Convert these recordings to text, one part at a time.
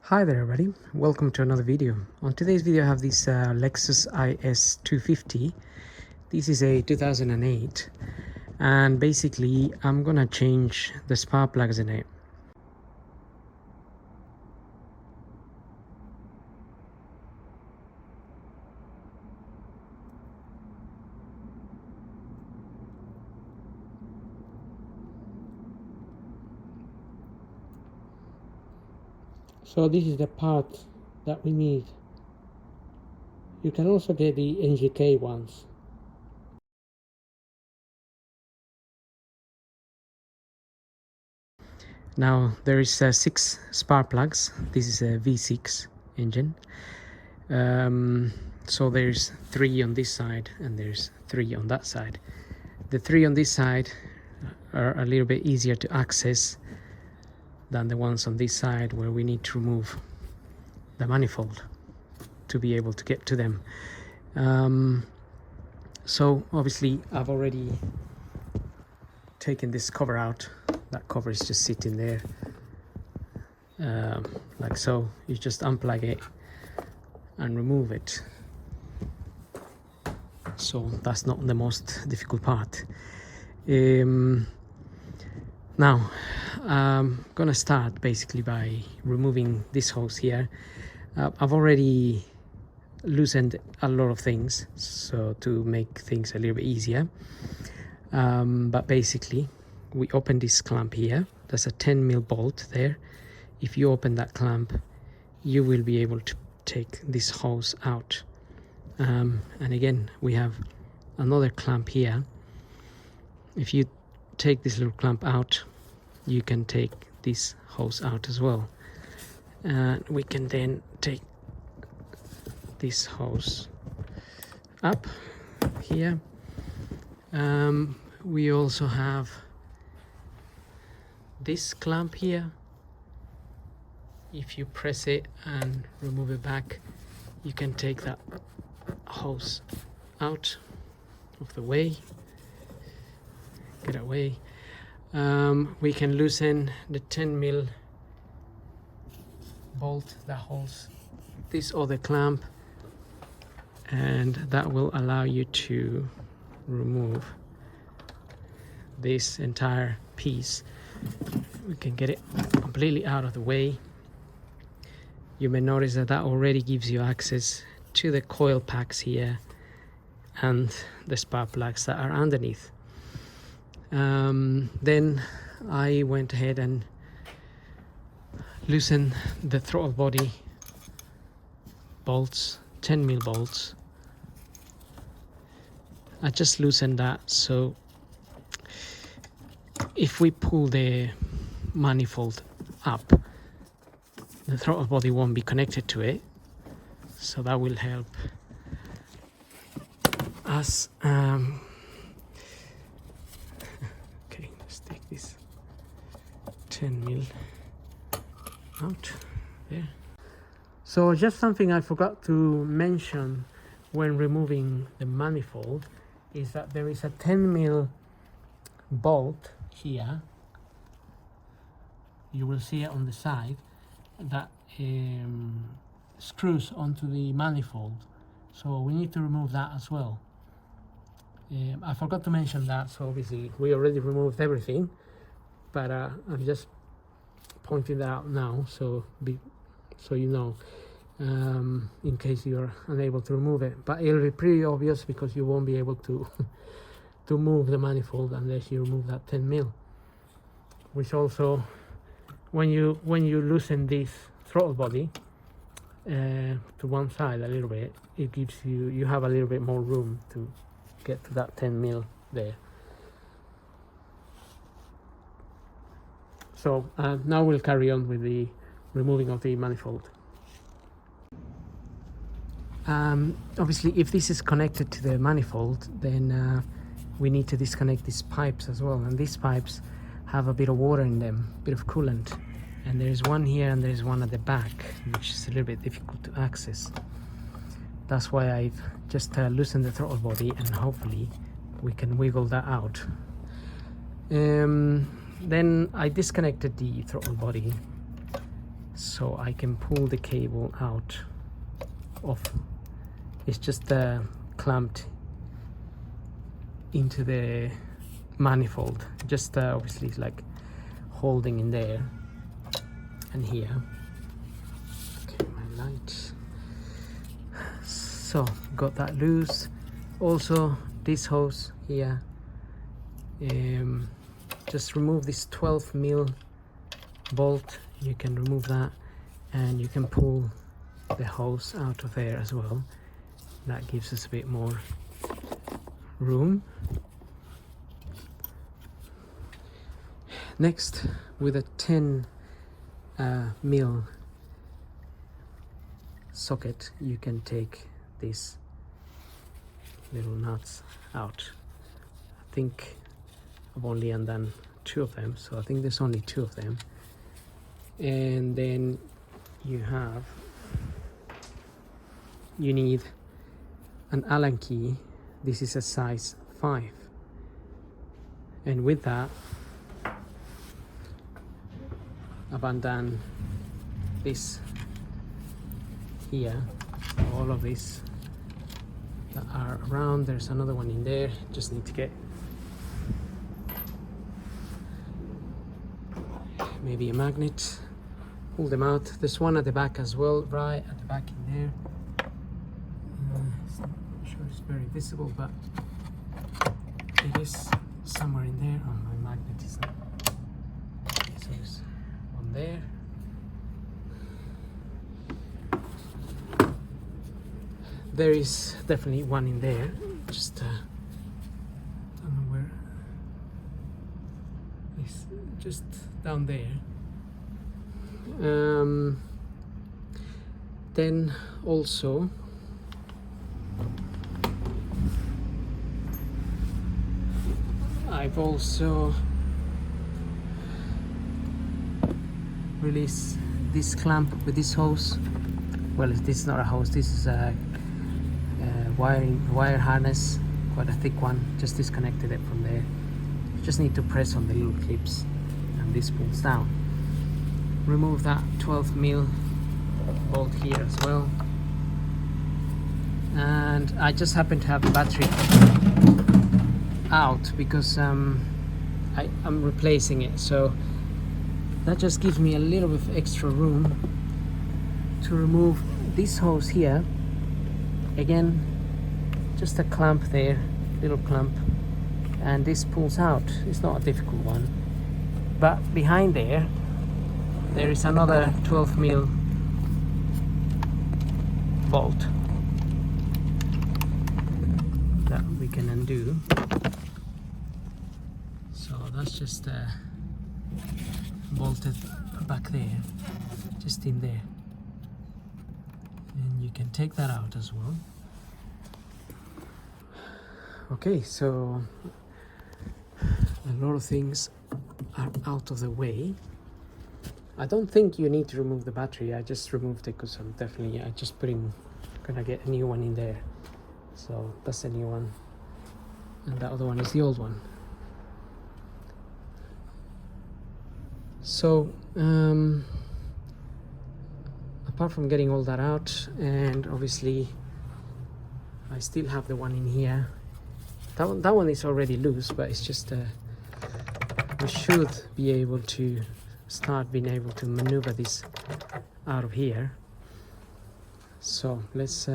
Hi there everybody, welcome to another video. On today's video I have this Lexus IS250. This is a 2008 and basically I'm gonna change the spark plugs in it. So this is the part that we need. You can also get the NGK ones. Now there is 6 spark plugs. This is a V6 engine. So there's 3 on this side and there's 3 on that side. The 3 on this side are a little bit easier to access than the ones on this side, where we need to remove the manifold to be able to get to them. So obviously I've already taken this cover out. That cover is just sitting there like so. You just unplug it and remove it. So that's not the most difficult part. Now I'm gonna start basically by removing this hose here. I've already loosened a lot of things so to make things a little bit easier, but basically we open this clamp here. There's a 10mm bolt there. If you open that clamp you will be able to take this hose out, and again we have another clamp here. If you take this little clamp out you can take this hose out as well, and we can then take this hose up here. We also have this clamp here. If you press it and remove it back you can take that hose out of the way, get away. We can loosen the 10mm bolt that holds this other clamp, and that will allow you to remove this entire piece. We can get it completely out of the way. You may notice that already gives you access to the coil packs here and the spark plugs that are underneath. Then I went ahead and loosened the throttle body bolts, 10mm bolts. I just loosened that, so if we pull the manifold up the throttle body won't be connected to it, so that will help us. Okay, let's take this 10mm out there. So just something I forgot to mention when removing the manifold is that there is a 10mm bolt here. You will see it on the side that screws onto the manifold, so we need to remove that as well. I forgot to mention that, so obviously we already removed everything, but I'm just pointing that out now, so you know, in case you're unable to remove it. But it'll be pretty obvious because you won't be able to to move the manifold unless you remove that 10mm, which also, when you loosen this throttle body to one side a little bit, it gives you have a little bit more room to get to that 10mm there. So now we'll carry on with the removing of the manifold. Obviously if this is connected to the manifold, then we need to disconnect these pipes as well, and these pipes have a bit of water in them, a bit of coolant, and there's one here and there's one at the back, which is a little bit difficult to access. That's why I've just loosened the throttle body, and hopefully we can wiggle that out. Then I disconnected the throttle body so I can pull the cable out of, it's just clamped into the manifold, just obviously it's like holding in there and here. Okay, my light. So got that loose. Also this hose here, just remove this 12mm bolt. You can remove that and you can pull the hose out of there as well. That gives us a bit more room. Next, with a 10mm socket, you can take these little nuts out. I think I've only undone 2 of them, so I think there's only 2 of them. And then you need an Allen key. This is a size 5, and with that I've undone this here, all of these that are around. There's another one in there, just need to get maybe a magnet, pull them out. There's one at the back as well, right at the back in there. I'm not sure it's very visible, but it is somewhere in there. Oh, my magnet is not. So there's one there. There is definitely one in there, just don't know where. It's just down there. Then also I've also released this clamp with this hose. Well, this is not a hose, this is a wire harness, quite a thick one. Just disconnected it from there. You just need to press on the little clips and this pulls down. Remove that 12mm bolt here as well. And I just happen to have the battery out because I'm replacing it, so that just gives me a little bit of extra room to remove this hose here. Again, just a clamp there, little clamp, and this pulls out. It's not a difficult one, but behind there is another 12mm bolt that we can undo. So that's just bolted back there, just in there, and you can take that out as well. Okay, so a lot of things are out of the way. I don't think you need to remove the battery. I just removed it because I just gonna get a new one in there. So that's the new one, and the other one is the old one. So apart from getting all that out, and obviously I still have the one in here. That one is already loose, but it's just we should be able to start being able to maneuver this out of here. So let's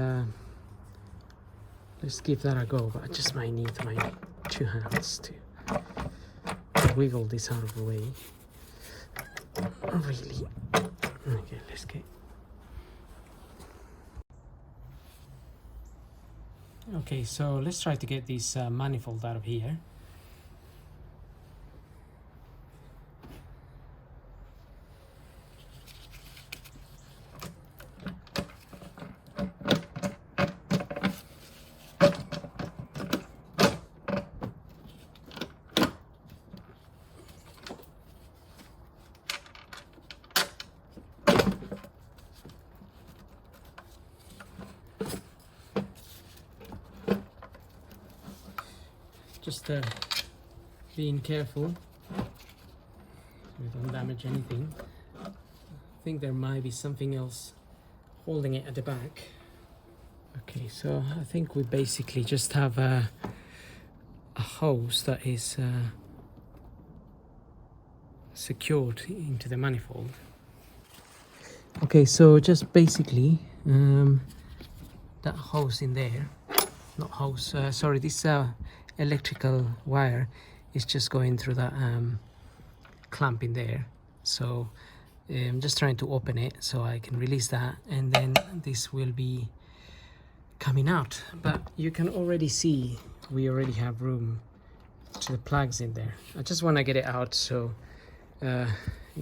give that a go, but I just might need my 2 hands to wiggle this out of the way. Really. Okay, let's get. Okay, so let's try to get this manifold out of here. Just being careful so we don't damage anything. think there might be something else holding it at the back. Okay, so I think we basically just have a hose that is secured into the manifold. Okay, so just basically that hose in there, not hose, sorry, this electrical wire is just going through that clamp in there. So I'm just trying to open it so I can release that, and then this will be coming out. But you can already see we already have room to the plugs in there. I just want to get it out so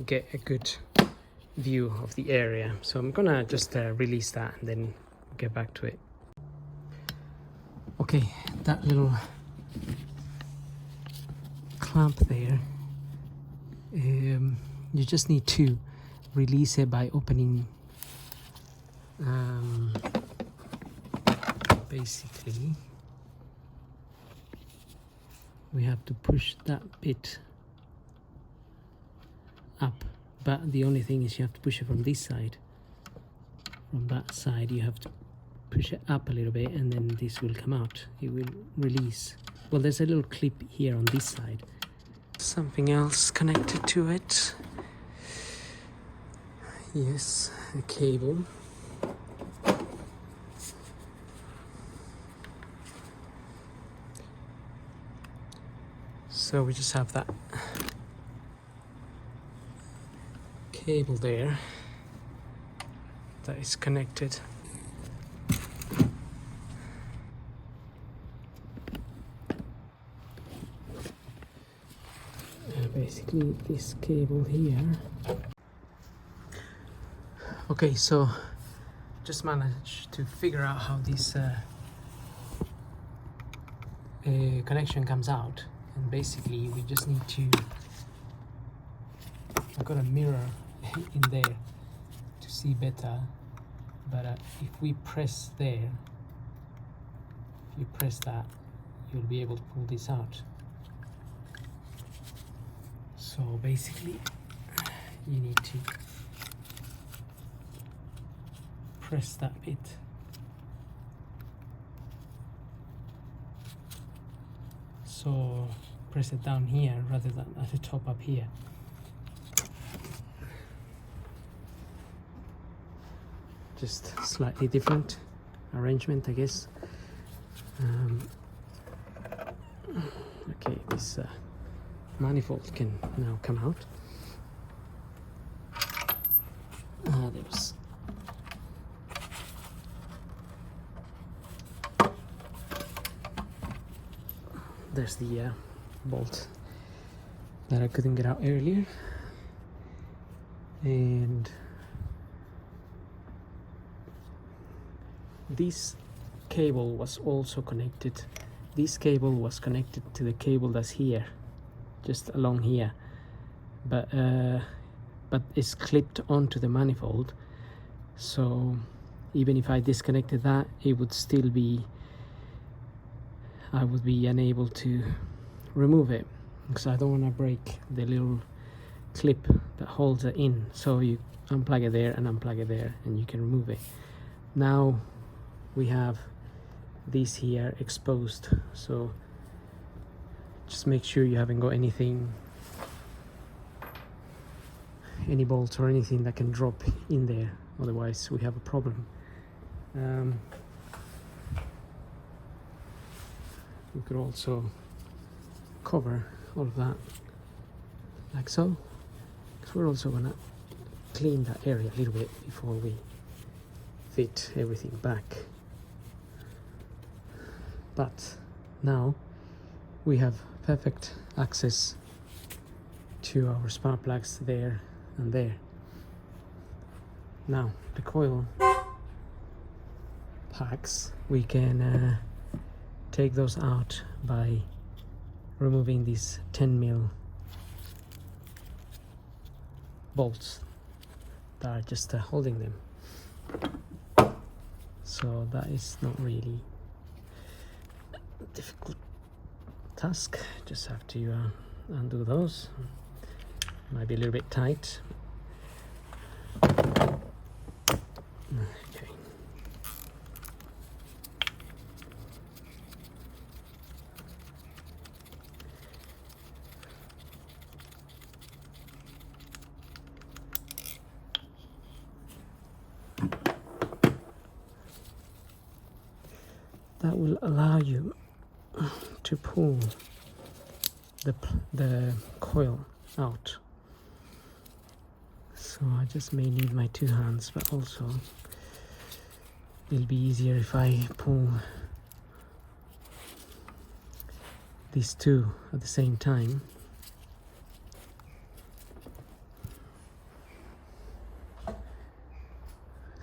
get a good view of the area. So I'm gonna just release that and then get back to it. Okay, that little clamp there, you just need to release it by opening basically we have to push that bit up, but the only thing is you have to push it from this side. From that side you have to push it up a little bit, and then this will come out. It will release. Well, there's a little clip here on this side. Something else connected to it. Yes, a cable. So we just have that cable there that is connected. Basically this cable here. Okay, so just managed to figure out how this connection comes out, and basically we just need to, I've got a mirror in there to see better, but if we press there, if you press that, you'll be able to pull this out. So basically you need to press that bit. So press it down here rather than at the top up here. Just slightly different arrangement, I guess. Okay, this manifold can now come out. There's the bolt that I couldn't get out earlier, and this cable was also connected. This cable was connected to the cable that's here, just along here, but it's clipped onto the manifold. So even if I disconnected that, it would still be, I would be unable to remove it, because I don't want to break the little clip that holds it in. So you unplug it there and unplug it there, and you can remove it. Now we have this here exposed, so just make sure you haven't got anything, any bolts or anything that can drop in there, otherwise we have a problem. We could also cover all of that like so, because we're also gonna clean that area a little bit before we fit everything back. But now we have perfect access to our spark plugs there and there. Now the coil packs, we can take those out by removing these 10mm bolts that are just holding them. So that is not really a difficult task, just have to undo those. Might be a little bit tight. Okay. That will allow you to pull the coil out. So I just may need my two hands, but also it'll be easier if I pull these two at the same time.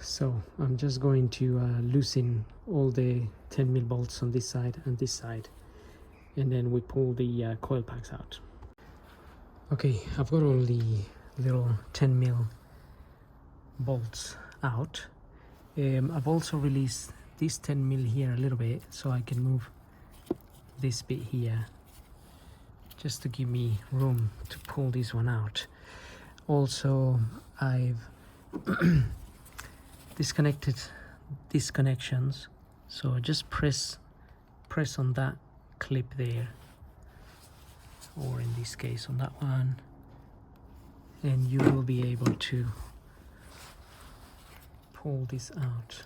So I'm just going to loosen all the 10mm bolts on this side and this side, and then we pull the coil packs out. Okay, I've got all the little 10mm bolts out. I've also released this 10mm here a little bit so I can move this bit here just to give me room to pull this one out. Also, I've disconnected these connections, so just press on that clip there, or in this case on that one, and you will be able to pull this out.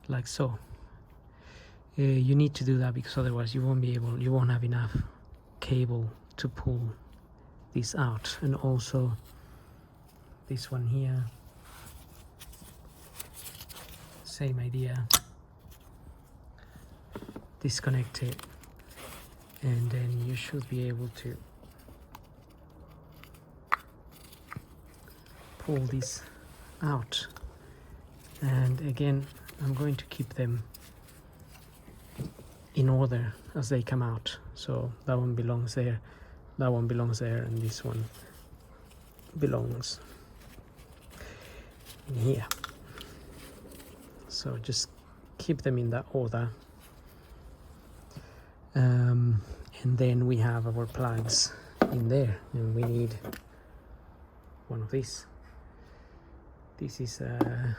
Like so. You need to do that because otherwise you won't have enough cable to pull this out. And also this one here, same idea. Disconnect it, and then you should be able to pull this out. And again, I'm going to keep them in order as they come out. So that one belongs there, that one belongs there, and this one belongs in here. So just keep them in that order. And then we have our plugs in there, and we need one of these. This is a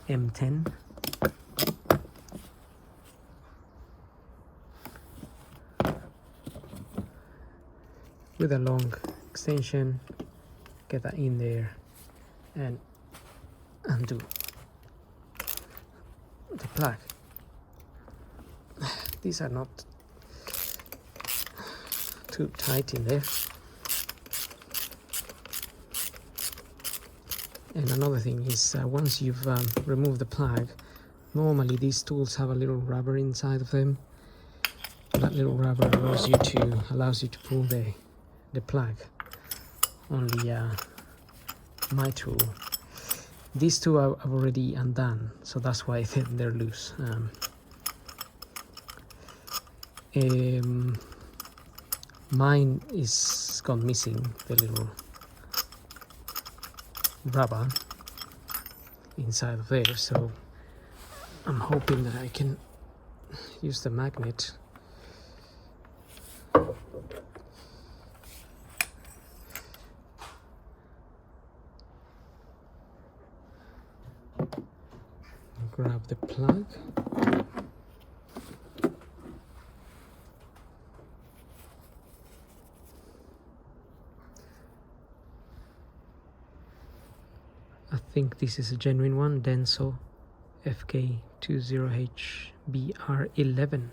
M10. With a long extension, get that in there and undo the plug. These are not too tight in there. And another thing is, once you've removed the plug, normally these tools have a little rubber inside of them. That little rubber allows you to pull the plug. Only my tool. These two I've already undone, so that's why they're loose. Mine is gone missing, the little rubber inside of there, so I'm hoping that I can use the magnet. Grab the plug. I think this is a genuine one, Denso FK20HBR11.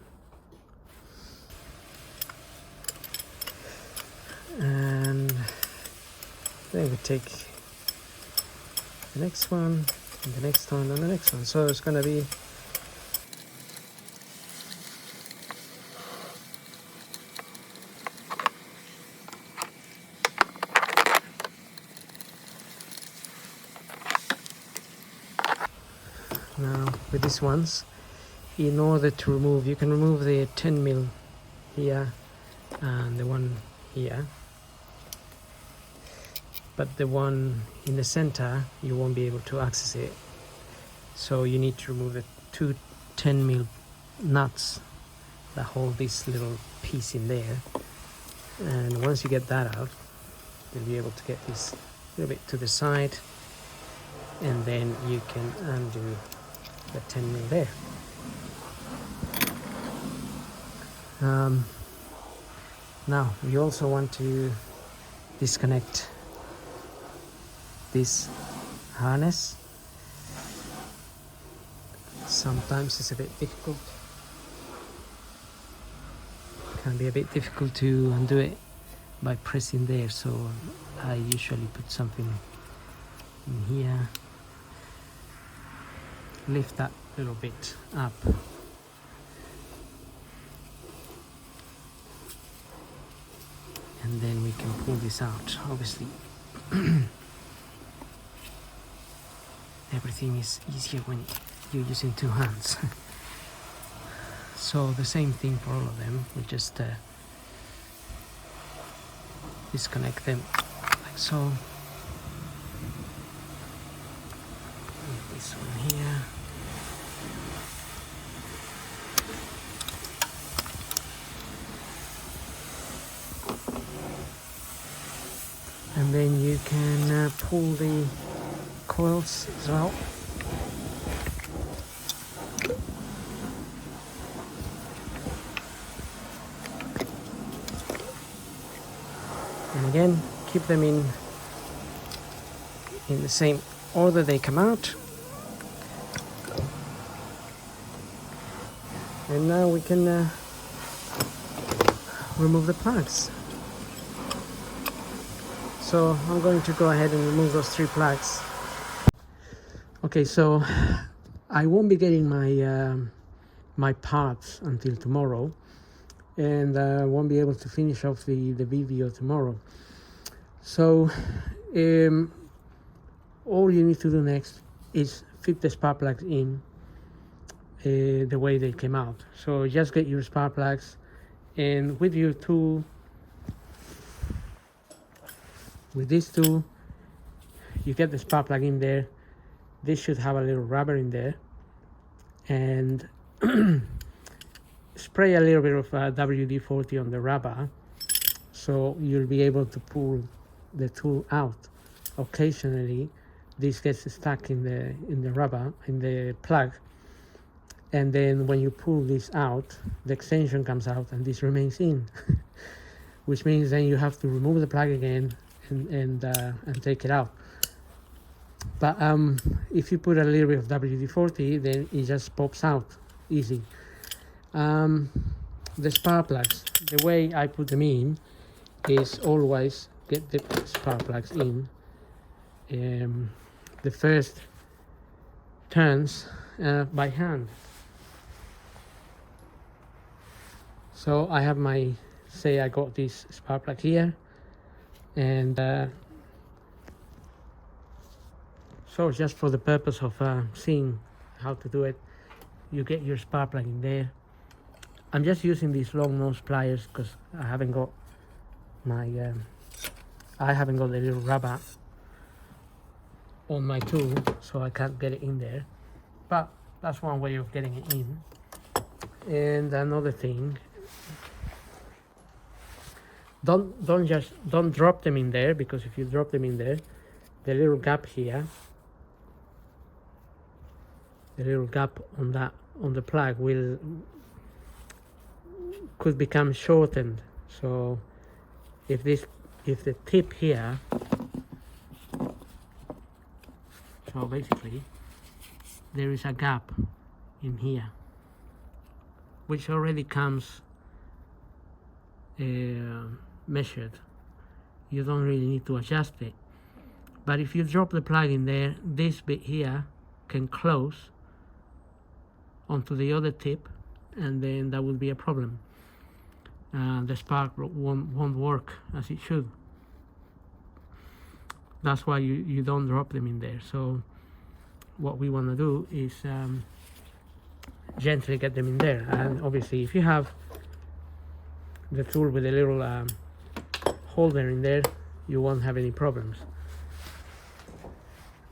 And then we take the next one, and the next one, and the next one. So it's gonna be now with these ones. In order to remove, you can remove the 10mm here and the one here, but the one in the center you won't be able to access it, so you need to remove the two 10mm nuts that hold this little piece in there. And once you get that out, you'll be able to get this a little bit to the side, and then you can undo the 10 mil there. Now you also want to disconnect this harness. Sometimes it's a bit difficult. Can be a bit difficult to undo it by pressing there, so I usually put something in here, lift that little bit up, and then we can pull this out. Obviously everything is easier when you're using two hands. So the same thing for all of them. We just disconnect them like so. And this one here. And then you can pull the coils as well. And again, keep them in the same order they come out. And now we can remove the plugs. So I'm going to go ahead and remove those 3 plugs. Okay, so I won't be getting my my parts until tomorrow, and won't be able to finish off the video tomorrow. So all you need to do next is fit the spark plugs in the way they came out. So just get your spark plugs, and with your tool, with this tool, you get the spark plug in there. This should have a little rubber in there, and spray a little bit of WD-40 on the rubber, so you'll be able to pull the tool out. Occasionally this gets stuck in the rubber, in the plug, and then when you pull this out, the extension comes out and this remains in. Which means then you have to remove the plug again and take it out. But if you put a little bit of WD-40, then it just pops out easy. The spark plugs, the way I put them in is always get the spark plugs in the first turns by hand. So I have my, say I got this spark plug here, and so just for the purpose of seeing how to do it, you get your spark plug in there. I'm just using these long nose pliers because I haven't got my I haven't got the little rubber on my tool, so I can't get it in there. But that's one way of getting it in. And another thing, don't drop them in there, because if you drop them in there, the little gap here, the little gap on the plug could become shortened. So if the tip here, so basically there is a gap in here which already comes measured. You don't really need to adjust it, but if you drop the plug in there, this bit here can close onto the other tip, and then that would be a problem. The spark won't work as it should. That's why you don't drop them in there. So what we want to do is gently get them in there. And obviously if you have the tool with a little holder in there, you won't have any problems.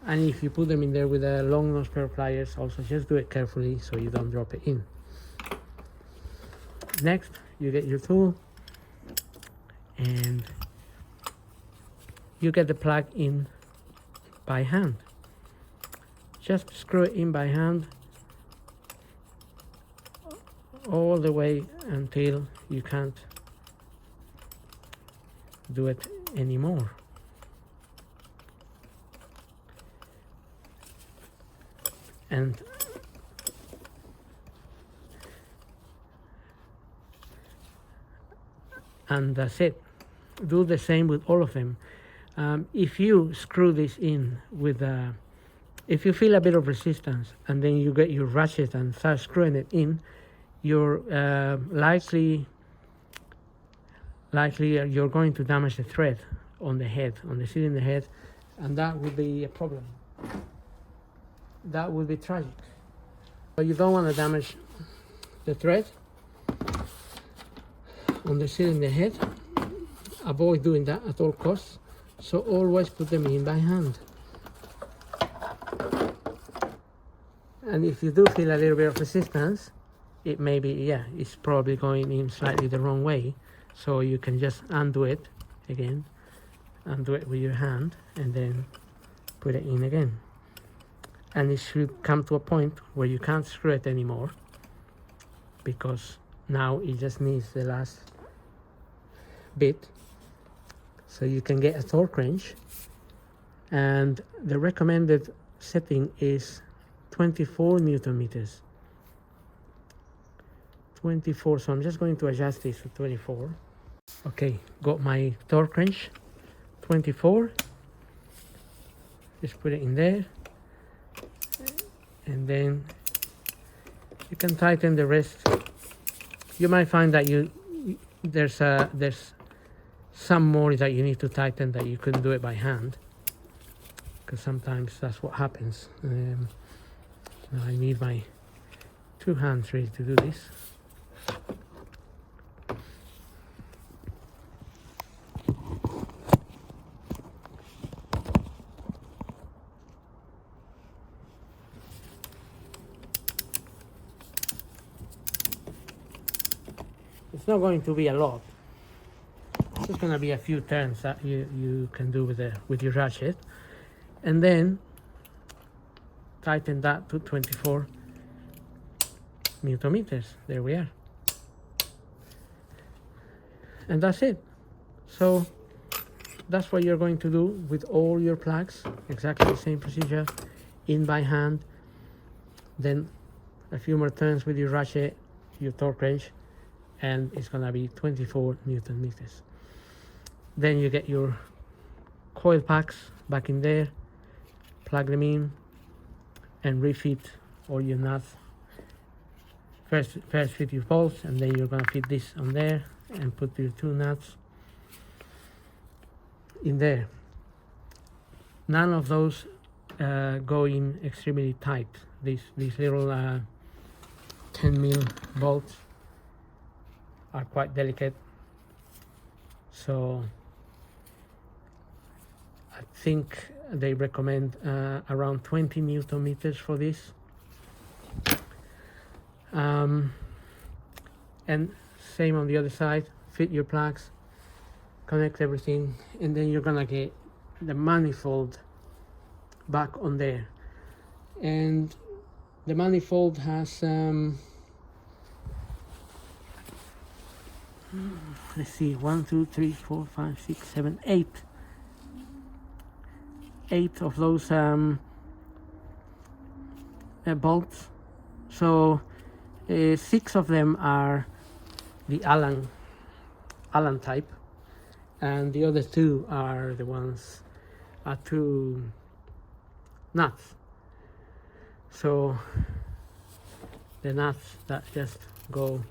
And if you put them in there with a long nose pair of pliers, also just do it carefully so you don't drop it in. Next, you get your tool, and you get the plug in by hand. Just screw it in by hand all the way until you can't do it anymore. And that's it. Do the same with all of them. If you screw this in with if you feel a bit of resistance and then you get your ratchet and start screwing it in, you're likely you're going to damage the thread on the head, on the cylinder head, and that would be a problem. That would be tragic. But you don't want to damage the thread on the cylinder head. Avoid doing that at all costs, so always put them in by hand. And if you do feel a little bit of resistance, it may be, yeah, it's probably going in slightly the wrong way, so you can just undo it again, undo it with your hand, and then put it in again. And it should come to a point where you can't screw it anymore, because now it just needs the last bit. So you can get a torque wrench, and the recommended setting is 24 Newton meters. 24, so I'm just going to adjust this to 24. Okay, got my torque wrench, 24. Just put it in there, and then you can tighten the rest. You might find that there's some more that you need to tighten that you couldn't do it by hand, because sometimes that's what happens. I need my two hands ready to do this. It's not going to be a lot. It's just going to be a few turns that you can do with your ratchet, and then tighten that to 24 Newton meters. There we are, and that's it. So that's what you're going to do with all your plugs. Exactly the same procedure, in by hand, then a few more turns with your ratchet, your torque wrench, and it's gonna be 24 Newton meters. Then you get your coil packs back in there, plug them in, and refit all your nuts. First fit your bolts, and then you're gonna fit this on there and put your two nuts in there. None of those go in extremely tight. These little 10mm bolts are quite delicate, so I think they recommend around 20 Newton meters for this. And same on the other side. Fit your plugs, connect everything, and then you're gonna get the manifold back on there. And the manifold has let's see, 1, 2, 3, 4, 5, 6, 7, 8 of those bolts. So 6 of them are the Allen type, and the other 2 are the ones are 2 nuts. So the nuts that just go,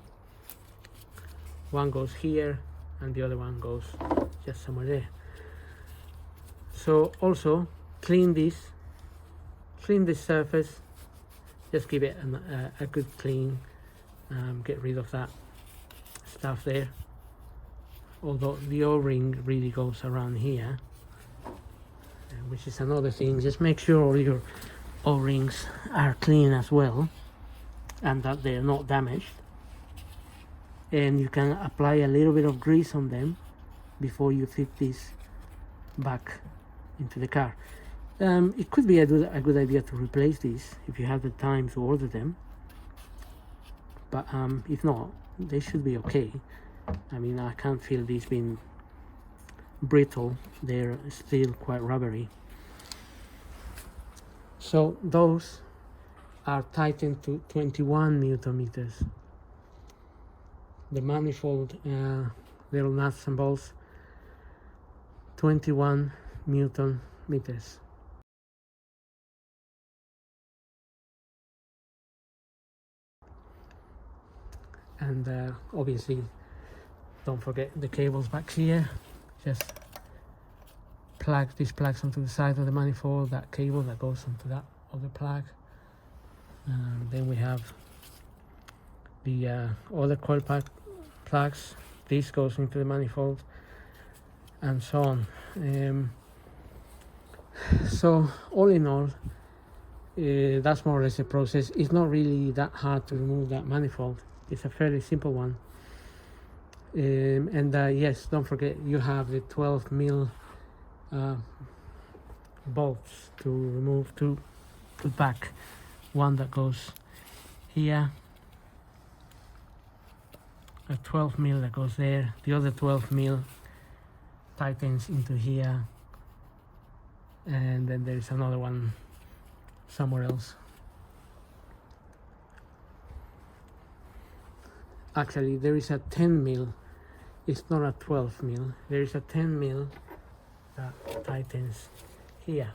one goes here and the other one goes just somewhere there. So also clean this surface, just give it a good clean, get rid of that stuff there, although the O-ring really goes around here, which is another thing. Just make sure all your O-rings are clean as well, and that they're not damaged. And you can apply a little bit of grease on them before you fit this back into the car. It could be a good idea to replace these if you have the time to order them, but if not, they should be okay. I mean, I can't feel these being brittle, they're still quite rubbery. So those are tightened to 21 Newton meters. The manifold little nuts and bolts, 21 Newton meters. And obviously don't forget the cables back here. Just plug these plugs onto the side of the manifold, that cable that goes onto that other plug. Then we have the other coil plugs. This goes into the manifold, and so on. So all in all, that's more or less the process. It's not really that hard to remove that manifold. It's a fairly simple one. And yes, don't forget you have the 12 mil bolts to remove to the back. One that goes here, a 12 mil that goes there, the other 12 mil tightens into here, and then there's another one somewhere else. Actually, there is a 10 mil, it's not a 12 mil, there is a 10 mil that tightens here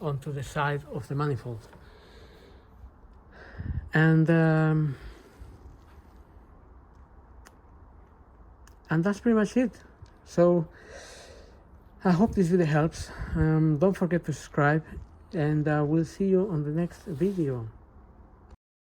onto the side of the manifold. And that's pretty much it. So I hope this video helps. Don't forget to subscribe, and we'll see you on the next video.